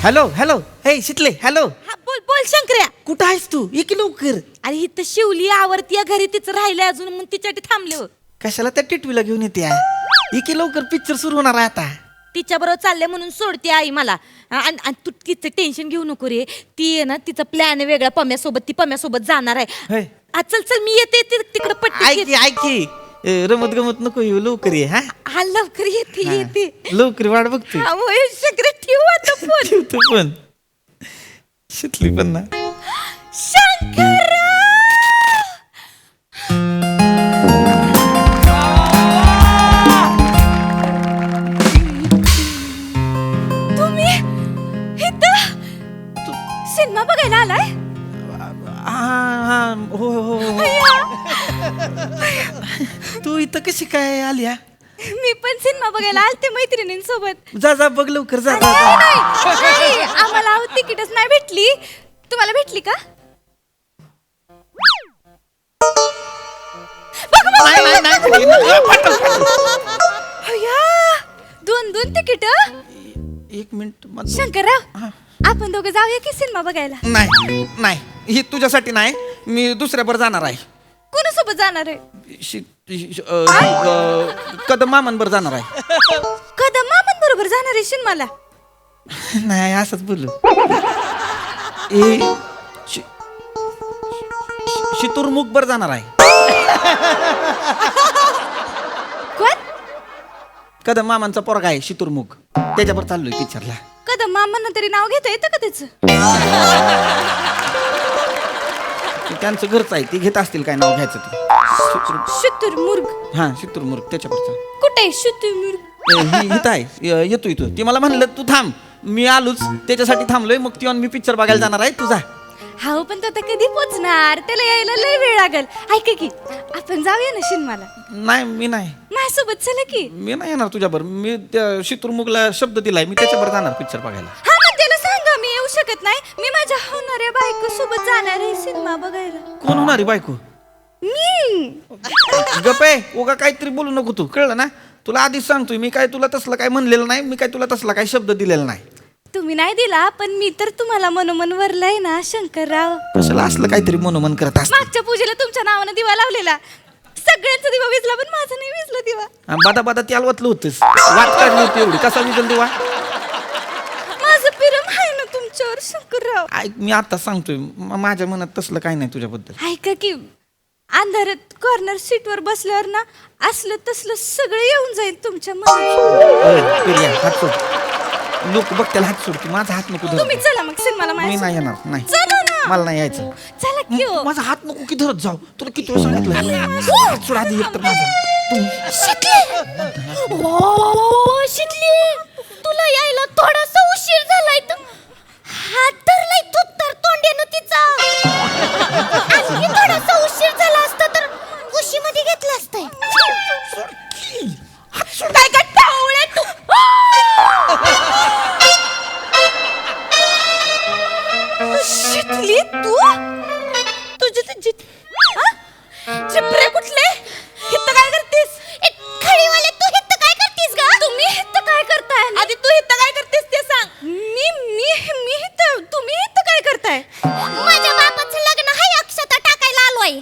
Hello hello हे शितले hello. हा बोल बोल शंकर्या. कुठं आहेस तू? ये की लवकर. अरे इथं शिवली आवरती या घरी तिचं राहिलंय अजून म्हणून तिच्यासाठी थांबले हो. कशाला त्या टिटवीला घेऊन येते? ये की लवकर, पिक्चर सुरू होणार आहे आता. तिच्या बरोबर चालले म्हणून सोडते आई मला. आणि तू तिचं टेन्शन घेऊ नको रे. ती आहे ना तिचा प्लॅन आहे वेगळा पम्यासोबत. ती पम्यासोबत जाणार आहे. होय. चल चल मी येते तिकडे पट्टी. ऐक की रमत गमत नको येऊ, लवकर ये. हा हा लवकर येते येते. लवकर वाट बघतोय. हा होय शंकर्या ठेवू आता फोन. ठेवतो पण शितली पण ना. शंकर्या तुम्ही इथं सिनेमा बघायला आलाय? हा हो हो हो. तू इथं कशी काय आली? मी पण सिनेमा बघायला आलते मैत्रिणींसोबत. जा जा बघ लवकर जा. नाही, आम्हाला अहो तिकीटच नाही भेटली. तुम्हाला भेटली का? अय्या, दोन तिकीट. एक मिनिट शंकरराव आपण दोघं जाऊया की सिनेमा बघायला? नाही नाही, ही तुझ्यासाठी नाही, मी दुसऱ्यावर जाणार आहे. कोणासोबत जाणार आहे? कदम मामांबर जाणार आहे. कदम मामन बरोबर जाणार आहे सिनेमाला? नाही असंच बोलू. शितुरमुख बर जाणार आहे. कोण? कदम मामांचा पोरगा आहे शितुरमुख, त्याच्यावर चाललोय पिक्चरला. कदम मामांना तरी नाव घेता येतं का त्याचं? त्यांचं घरचं आहे, ते घेत असतील काय नाव घ्यायचं ते. शुतुरमुर्ग. हा शितुरमुर्ग त्याच्यावरचा. कुठे शुतुरमुर्ग? हित आहे, येतो इथं. ती मला म्हणलं तू थांब, मी आलोच त्याच्यासाठी थांबलोय. मग ती मी पिक्चर बघायला जाणार आहे, तुझा. हा पण तो आता कधी पोचणार? त्याला यायला लय वेळ लागल. ऐका की आपण जाऊया ना सिनेमाला. नाही मी नाही, माझ्यासोबत चला की. मी नाही येणार तुझ्याबरोबर. मी त्या शितुरमुखला शब्द दिलाय, मी त्याच्याबरोबर जाणार पिक्चर बघायला. हा मग त्याला सांगा मी येऊ शकत नाही. मी माझ्या होणाऱ्या बायको सोबत जाणार आहे सिनेमा बघायला. कोण होणारी बायको? मी. गपे उगा काहीतरी बोलू नको तू, कळलं ना? तुला आधीच सांगतोय, मी काय तुला तसलं काय म्हणलेलं नाही. मी काय तुला तसला काय शब्द दिलेला नाही. तुम्ही नाही दिला पण मी तर तुम्हाला मनोमन वरलाय ना शंकरराव. कशाला असलं काहीतरी मनोमन करत असत? मागच्या पूजेला तुमच्या नावानं दिवा लावलेला. सगळ्यांचा दिवा विजला पण माझा नाही विजला दिवा. बादा बादा त्याला वाचलं होतंस, वाट काढली होती एवढी, कसा विजल दिवा? माझं प्रेम आहे ना तुमच्यावर शंकरराव. ऐक मी आता सांगतोय, माझ्या मनात तसलं काय नाही तुझ्याबद्दल. ऐका की अंधारात कॉर्नर सीटवर बसल्यावर ना असलं तसलं सगळं येऊन जाईल तुमच्या मनात. हात सोड, लोक बघत्याला हात सोड, माझा हात नको धर. तुम्ही चला मग सिनेमाला मी माझ्या. नाही येणार, नाही चला ना. मला नाही यायचं. चला की हो. माझा हात नको की धरत जाऊ, तुला किती वेळ सांगितलं हात सोड आधी एक तर माझा. शितली, ओ शितली, तुला यायला थोडासा उशीर झालाय. तर हात धरलाय तू तर तोंडेनं तिचा. आणखी थोडासा उशीर झाला असता तर उशीमध्ये घेतला असताय. काय काय टावळे तू. शितली तू तुझे चिपरे कुठले? हित काय करतेस? खडीवाले तू हित काय करतेस गा? तुम्ही हित काय करताय? आधी तू हित काय करतेस ते सांग. मी हित, तुम्ही हित काय करताय? माझ्या बापाचं लग्न आहे, अक्षता टाकायला आलोय.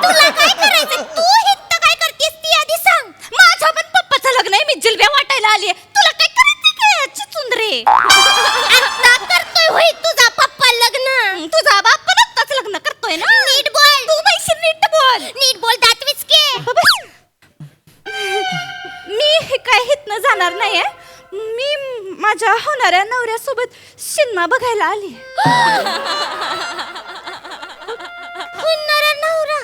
तुला काय करायचं? तू हित काय करतेस ती आधी सांग. माझ्या पण पप्पाचं लग्न आहे, मी जिलब्या वाटायला आलीये. तुला काय करायचं काय चिचुंदरे? आता करतोय होय तुझा पप्पा लग्न? तुझा बाप पण आत्ताच लग्न करतोय ना? नीट बोल तू, पैसे नीट बोल. नीट बोल दातवीच के. मी काय हितनं जाणार नाहीये. मी माझ्या होणाऱ्या नवऱ्यासोबत सिनेमा बघायला आली. होणारा नवरा?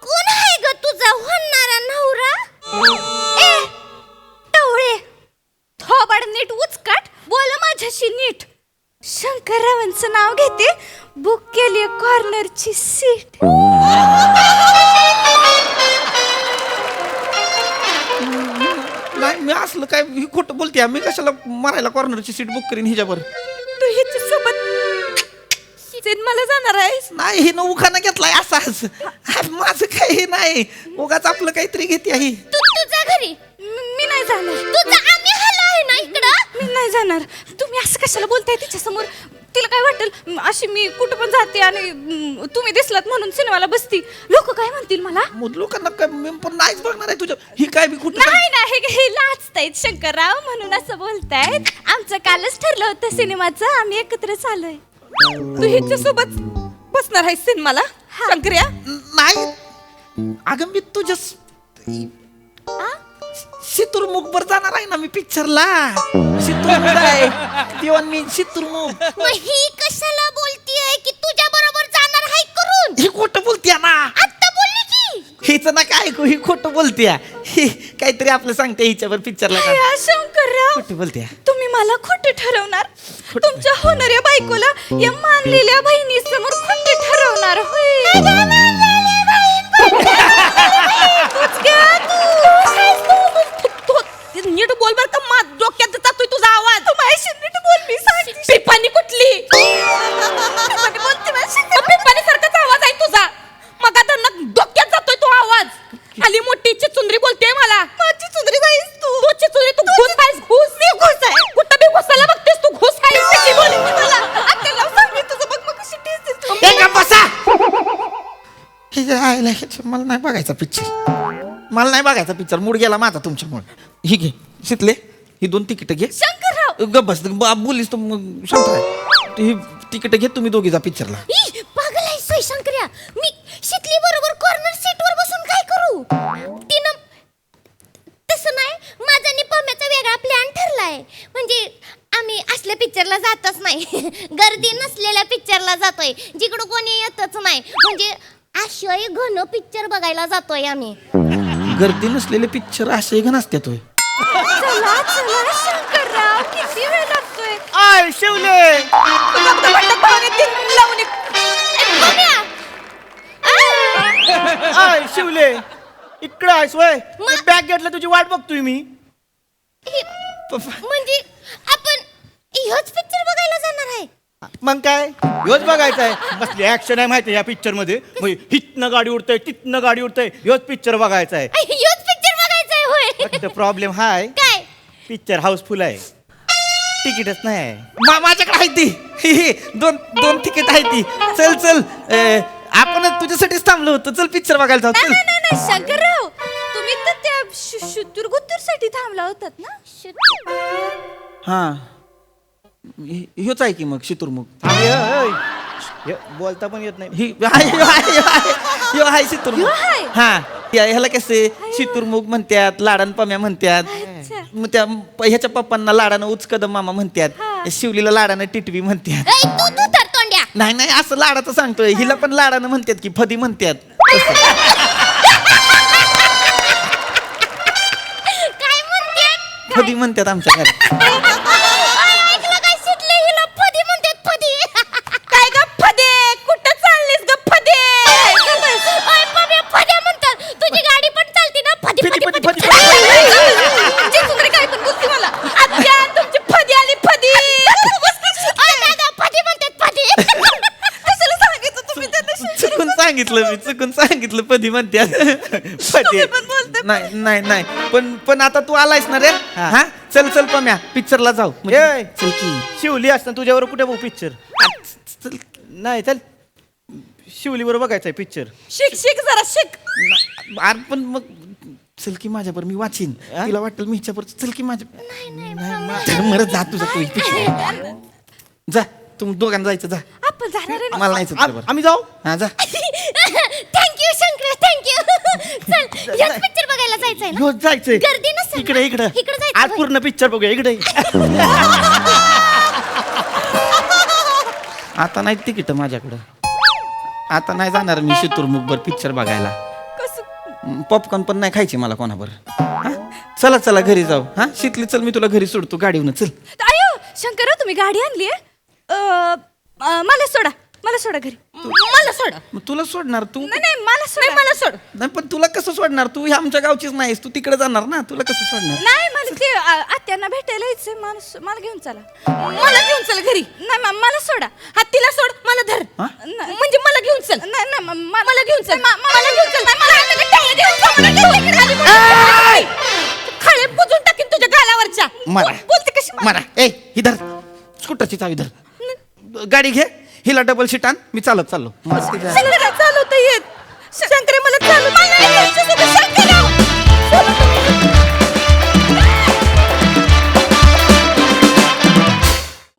कोण आहे ग तुझा होणारा नवरा? ए टवळे, थोबाड नीट उचकाट, बोल माझ्याशी नीट. शंकररावांचं नाव घेते, बुक केली कॉर्नरची सीट. नाही मी असलं काय ही खोटं बोलते, मी कशाला मारायला कॉर्नरची सीट बुक करीन हिच्यावर? तू हिच्यासोबत सिनेमाला जाणार आहेस? नाही हिनं उखाणा घेतलाय असाच. माझं काही नाही, उगाच आपलं काहीतरी घेते ही. तू तुझ्या घरी. मी नाही जाणार. तुझा आम्ही हल्ला आहे ना इकडं. मी नाही जाणार. तुम्ही असं कशाला बोलताय तिच्या समोर? तिला काय वाटेल अशी मी कुठं पण जाते आणि तुम्ही दिसलात म्हणून सिनेमाला बसती. लोक काय म्हणतील मला? लोकांना काय मी पण नाहीच बघणार आहे तुझ्या. ही काय बी कुठं नाही नाही हे लाजतायत शंकरराव म्हणून असं बोलतायत. आमचं कालच ठरलं होतं सिनेमाचं, आम्ही एकत्र चाललोय. तू हिच्या सोबत बसणार आहेस सिनेमाला शंकर्या? नाही अगं मी तुझ्या शितुरमुखवर जाणार आहे ना मी पिक्चरला. शितुरमुख आहे तेव्हा मी शितुरमुख. मग ही कशाला बोलतीये की तुझ्या बरोबर जाणार आहे करून? ही खोटं बोलतीया ना. आता बोलली की हिचं ना काय ऐकू, ही खोटं बोलतीया. ही काहीतरी आपलं सांगते हिच्यावर पिक्चरला का या शंकरराव खोटं बोलतीया. तुम्ही मला खोटं ठरवणार? तुमच्या होणाऱ्या बायकोला या मानलेल्या बहिणी समोर खोटं ठरवणार होय? नीट बोल बर का, माझ डोक्यात जातोय तुझा आवाज. तू माझ्याशी नीट बोल. मी सांगते पिपाणी कुठली पिपाणी सारखाच आवाज आहे तुझा. मग आता डोक्यात जातोय तो आवाज. आली मोठी चिचुंदरी बोलते मला. माझी चिचुंदरी जाईस तू. तू चिचुंदरी तू घुस आहेस. घुस. मी घुस आहे. कुठं बी घुसायला बघतेस तू. घुस आहेस कशी बोलते मला. अक्कल सांगते तुझं बघ मग कशी टेस्ट तू. ए गप्प बसा. मला नाही बघायचा पिक्चर. मला नाही बघायचा पिक्चर. मूड गेला माझा तुमच्यामुळे. ही घे शितले, ही 2 तिकीट घे. शंकरराव गप्प बस. बोलीस तू शांत राह. ही तिकीट घे, तुम्ही दोघी जा पिक्चरला. पागल आहे सोय शंकर्या. मी शितली बरोबर कॉर्नर सीट वर बसून काय करू? तिनं तसं नाही, माझा आणि पम्याचा वेगळा प्लॅन ठरलाय. म्हणजे आम्ही असल्या पिक्चरला जातच नाही. गर्दी नसलेल्या पिक्चरला जातोय जिकडं कोणी येतच नाही. म्हणजे आशय घन पिक्चर बघायला जातोय आम्ही. गर्दी नसलेले पिक्चर असे घन असतात होय. चला चला शंकरराव, किती वेळ लागतोय? आय शिवले. आय शिवले, इकडं आहेस वय. बॅग घेतलं तुझी वाट बघतोय मी. म्हणजे आपण ह्योच पिक्चर बघायला जाणार आहे? मग काय ह्योच बघायचा आहे. बसली ऍक्शन आहे माहिती या पिक्चर मध्ये. हितनं गाडी उडतय तिथनं गाडी उडतय. ह्योच पिक्चर बघायचा आहे. ह्योच पिक्चर बघायचा आहे होय? फक्त प्रॉब्लेम हा आहे, काय? पिक्चर हाऊसफुल आहे, तिकीटच नाही आहे. माझ्याकडे आहे ती. ही 2 तिकीट आहे ती. चल चल, आपण तुझ्यासाठीच थांबलो होतो. चल पिक्चर बघायला जाऊ. चल. नाही शंकरराव, तुम्ही तर त्या शुतुरगुत्तूर साठी थांबला होतात ना? हा ह्योच आहे की मग शितुरमुख. बोलता पण येत नाही. ही ह्यो आहे शितुरमुख. ह्यो आहे? हा ह्याला कसे शितुरमुख म्हणतात, लाडान पम्या म्हणतात. अच्छा. मग त्या ह्याच्या पप्पांना लाडानं उचकदम मामा म्हणतात. शिवलीला लाडानं टिटवी म्हणतात. तू तर तोंड्या. नाही नाही असं लाडाचं सांगतोय. हिला पण लाडानं म्हणतात की फदी म्हणतात. काय म्हणतात? फदी म्हणतात आमच्या घरात. ऐकलं काय शिकले हिला फदी म्हणतात. फदी काय ग फदे? कुठं चाललीस ग फदे? ओय पम्या फद्या म्हणतात. तुझी गाडी पण चालती ना? फदी फदी, फदी फदी, फदी. फदी. चिचुंदरी काय पण बोलती मला. आत्या तुमची फदी आली फदी. ओय दादा फदी म्हणतात फदी. कशाला सांगितलं तुम्ही त्यांना? चुकून सांगितलं फदी म्हणतात. तुम्ही पण बोलते. नाही पण आता तू आलायस ना रे. हा चल चल पम्या पिक्चरला जाऊ. ए, चल की. शिवली असताना तुझ्यावर कुठे बघू पिक्चर? चल. नाही चल, शिवली बरोबर बघायचा आहे पिक्चर. शिक जरा शिक. अरे पण मग चल की माझ्यावर मी वाचीन. तिला वाटेल मी हिच्यावर. चल की माझ्या. नाही मरत जा तुझा तू पिक्चर. जा तुम्ही दोघांना जायचं. जा आपण जाणार आहे ना? मला नाही तुझ्यावर. आम्ही जाऊ. हा जा. Thank you Shankar thank you. चल ह्याच पिक्चर बघायला जायचंय ना? ह्यो जायचंय. गर्दी नसेल ना? इकडे जायचं आज होय. पूर्ण पिक्चर बघूया. इकडे आता नाही तिकीट माझ्याकडं. आता नाही जाणार मी शितुरमुखवर पिक्चर बघायला. कसं? पॉपकॉर्न पण नाही खायची मला कोणावर. हा? चला चला घरी जाऊ. हा शितली चल मी तुला घरी सोडतो गाडीवरून. चल. अयो शंकर तुम्ही गाडी आणली मला सोडा. मला सोडा घरी. मला सोडा. मग तुला सोडणार तू नाही नाही मला सोडा. मला सोड. नाही पण तुला कसं सोडणार तू ह्या आमच्या गावचीच नाहीस तू तिकडे जाणार ना तुला कसं सोडणार नाही मला ते आत्यांना भेटायला यायचंय. मला घेऊन चला. मला घेऊन चल घरी. नाही मला सोडा. हा तिला सोड मला धर. हा? म्हणजे मला घेऊन चल. नाही नाही मला घेऊन चल. मला घेऊन चल. नाही, मला खाळे बुजून टाकीन तुझ्या गालावरच्या. मारा. बोलते कशी मारा ए इधर स्कूटरची चावी धर गाडी घे हिला डबल सीट आण मी चालत चाललो मस्त जा. शंकरा चालवता येत. शंकरे मला चालू. मला नाही यायचं सगळं. शंकर